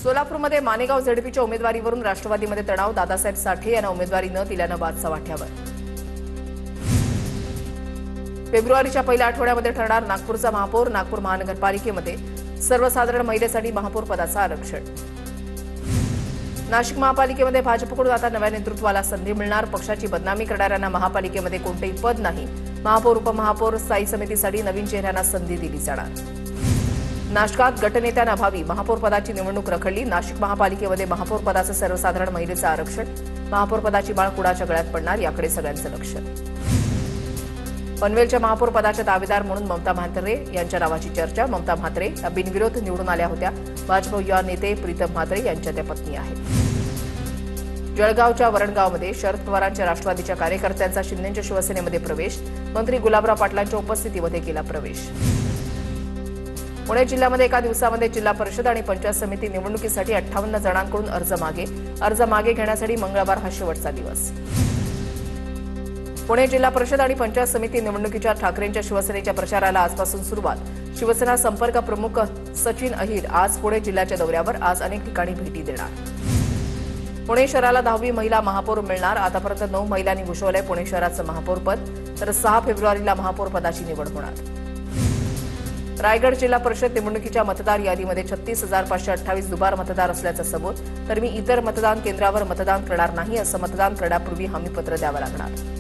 सोलापूरमध्ये मानेगाव झेडपीच्या उमेदवारीवरून राष्ट्रवादीमध्ये तणाव. दादासाहेब साठे यांना उमेदवारी न दिल्यानं वाद चव्हाट्यावर. फेब्रुवारीच्या पहिल्या आठवड्यामध्ये ठरणार नागपूरचा महापौर. नागपूर महानगरपालिकेमध्ये सर्वसाधारण महिलेसाठी महापौर पदाचं आरक्षण. नाशिक महापालिकेमध्ये भाजपकडून आता नव्या नेतृत्वाला संधी मिळणार. पक्षाची बदनामी करणाऱ्यांना महापालिकेमध्ये कोणतेही पद नाही. महापौर उपमहापौर स्थायी समितीसाठी नवीन चेहऱ्यांना संधी दिली जाणार. नाशकात गटनेत्यांअभावी महापौर पदाची निवडणूक रखडली. नाशिक महापालिकेमध्ये महापौर पदाचं सर्वसाधारण महिलेचं आरक्षण. महापौर पदाची माळ कुणाच्या गळ्यात पडणार याकडे सगळ्यांचं लक्ष. पनवेलच्या महापौर पदाच्या दावेदार म्हणून ममता म्हात्रे यांच्या नावाची चर्चा. ममता म्हात्रे या बिनविरोध निवडून आल्या होत्या. भाजप युवा नेते प्रीतम म्हात्रे यांच्या त्या पत्नी आहेत. जळगावच्या वरणगावमध्ये शरद पवारांच्या राष्ट्रवादीच्या कार्यकर्त्यांचा शिंदेच्या शिवसेनेमध्ये प्रवेश. मंत्री गुलाबराव पाटलांच्या उपस्थितीमध्ये केला प्रवेश. पुणे जिल्ह्यामध्ये एका दिवसामध्ये जिल्हा परिषद आणि पंचायत समिती निवडणुकीसाठी 58 जणांकडून अर्ज मागे घेण्यासाठी मंगळवार हा शेवटचा दिवस. पुणे जिल्हा परिषद आणि पंचायत समिती निवडणुकीच्या ठाकरेंच्या शिवसेनेच्या प्रचाराला आजपासून सुरुवात. शिवसेना संपर्क प्रमुख सचिन अहिर आज पुणे जिल्ह्याच्या दौऱ्यावर. आज अनेक ठिकाणी भेटी देणार. पुणे शहराला 10वी महिला महापौर मिळणार. आतापर्यंत 9 महिलांनी भूषवलंय पुणे शहराचं महापौरपद. तर 6 फेब्रुवारीला महापौर पदाची निवड होणार. रायगड जिल्हा परिषद निवडणुकीच्या मतदार यादीमध्ये 36,528 दुबार मतदार असल्याचं सबूत. तर मी इतर मतदान केंद्रावर मतदान करणार नाही असं मतदान करण्यापूर्वी हमीपत्र द्यावं लागणार.